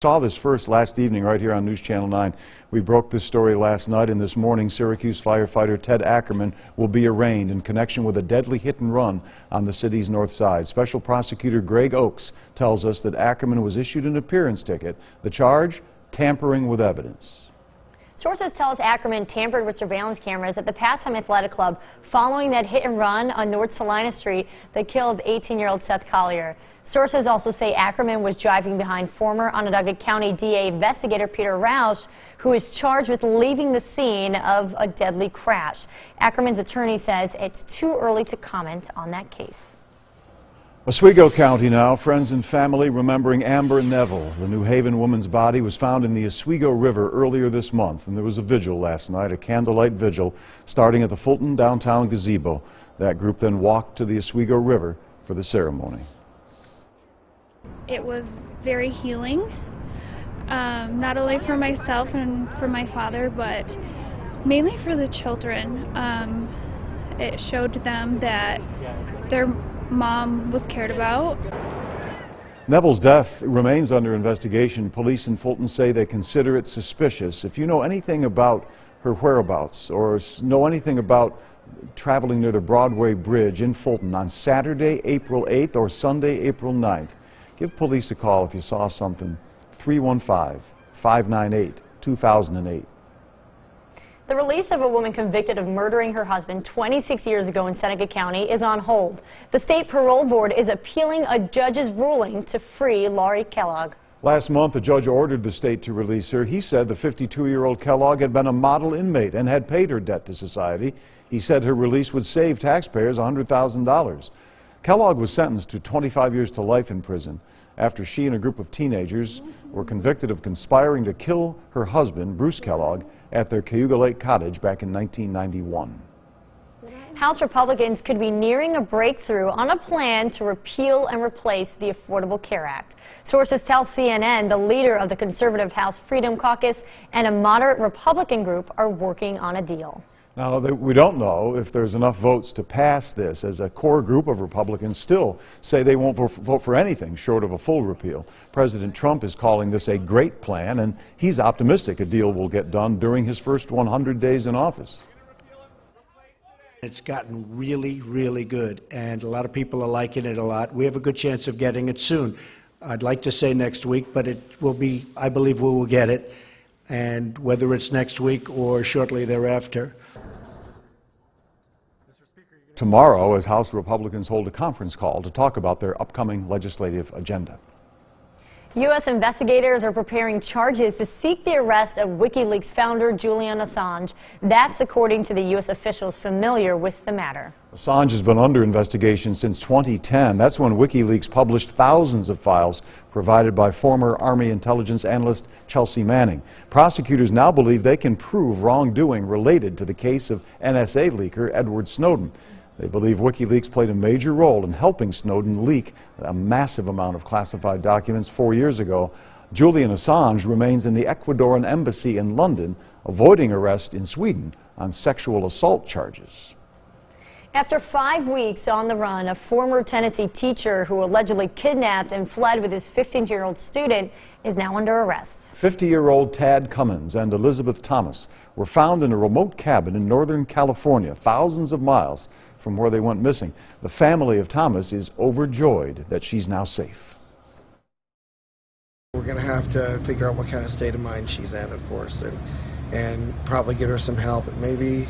Saw this first last evening right here on News Channel 9. We broke this story last night, and this morning Syracuse firefighter Ted Ackerman will be arraigned in connection with a deadly hit and run on the city's north side. Special prosecutor Greg Oakes tells us that Ackerman was issued an appearance ticket. The charge, tampering with evidence. Sources tell us Ackerman tampered with surveillance cameras at the Pastime Athletic Club following that hit and run on North Salina Street that killed 18-year-old Seth Collier. Sources also say Ackerman was driving behind former Onondaga County DA investigator Peter Roush, who is charged with leaving the scene of a deadly crash. Ackerman's attorney says it's too early to comment on that case. Oswego County now, friends and family remembering Amber Neville. The New Haven woman's body was found in the Oswego River earlier this month, and there was a vigil last night, a candlelight vigil, starting at the Fulton downtown gazebo. That group then walked to the Oswego River for the ceremony. It was very healing, not only for myself and for my father, but mainly for the children. It showed them that their mom was cared about. Neville's death remains under investigation. Police in Fulton say they consider it suspicious. If you know anything about her whereabouts or know anything about traveling near the Broadway Bridge in Fulton on Saturday, April 8th or Sunday, April 9th, give police a call if you saw something. 315-598-2008. The release of a woman convicted of murdering her husband 26 years ago in Seneca County is on hold. The state parole board is appealing a judge's ruling to free Laurie Kellogg. Last month, a judge ordered the state to release her. He said the 52-year-old Kellogg had been a model inmate and had paid her debt to society. He said her release would save taxpayers $100,000. Kellogg was sentenced to 25 years to life in prison after she and a group of teenagers were convicted of conspiring to kill her husband, Bruce Kellogg, at their Cayuga Lake cottage back in 1991. House Republicans could be nearing a breakthrough on a plan to repeal and replace the Affordable Care Act. Sources tell CNN the leader of the conservative House Freedom Caucus and a moderate Republican group are working on a deal. Now, we don't know if there's enough votes to pass this, as a core group of Republicans still say they won't vote for anything short of a full repeal. President Trump is calling this a great plan, and he's optimistic a deal will get done during his first 100 days in office. It's gotten really, really good, and a lot of people are liking it a lot. We have a good chance of getting it soon. I'd like to say next week, but it will be, I believe we will get it, and whether it's next week or shortly thereafter. Tomorrow, as House Republicans hold a conference call to talk about their upcoming legislative agenda. U.S. investigators are preparing charges to seek the arrest of WikiLeaks founder Julian Assange. That's according to the U.S. officials familiar with the matter. Assange has been under investigation since 2010. That's when WikiLeaks published thousands of files provided by former Army intelligence analyst Chelsea Manning. Prosecutors now believe they can prove wrongdoing related to the case of NSA leaker Edward Snowden. They believe WikiLeaks played a major role in helping Snowden leak a massive amount of classified documents 4 years ago. Julian Assange remains in the Ecuadorian embassy in London, avoiding arrest in Sweden on sexual assault charges. After 5 weeks on the run, a former Tennessee teacher who allegedly kidnapped and fled with his 15-year-old student is now under arrest. 50-year-old Tad Cummins and Elizabeth Thomas were found in a remote cabin in Northern California, thousands of miles from where they went missing. The family of Thomas is overjoyed that she's now safe. We're going to have to figure out what kind of state of mind she's in, of course, and probably get her some help. Maybe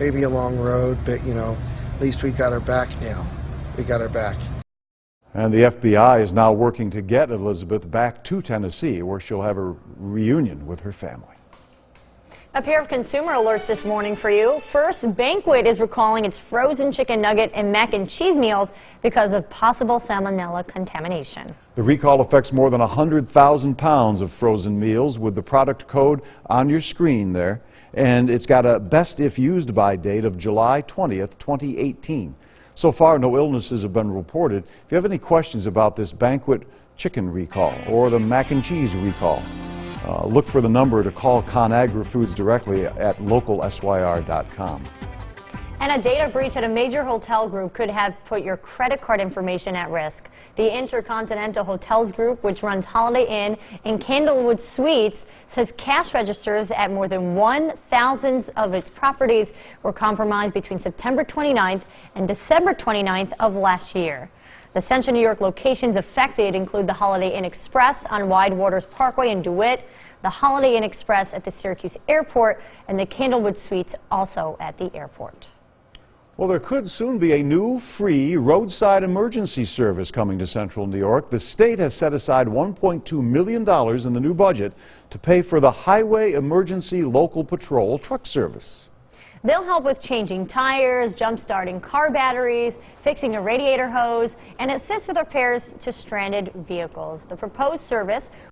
a long road, but at least we got her back now. We got her back. And the FBI is now working to get Elizabeth back to Tennessee, where she'll have a reunion with her family. A pair of consumer alerts this morning for you. First, Banquet is recalling its frozen chicken nugget and mac and cheese meals because of possible salmonella contamination. The recall affects more than 100,000 pounds of frozen meals with the product code on your screen there. And it's got a best if used by date of July 20th, 2018. So far, no illnesses have been reported. If you have any questions about this Banquet chicken recall or the mac and cheese recall, look for the number to call ConAgra Foods directly at localsyr.com. And a data breach at a major hotel group could have put your credit card information at risk. The Intercontinental Hotels Group, which runs Holiday Inn and Candlewood Suites, says cash registers at more than 1,000 of its properties were compromised between September 29th and December 29th of last year. The Central New York locations affected include the Holiday Inn Express on Wide Waters Parkway in DeWitt, the Holiday Inn Express at the Syracuse Airport, and the Candlewood Suites also at the airport. Well, there could soon be a new free roadside emergency service coming to Central New York. The state has set aside $1.2 million in the new budget to pay for the Highway Emergency Local Patrol truck service. They'll help with changing tires, jump-starting car batteries, fixing a radiator hose, and assist with repairs to stranded vehicles. The proposed service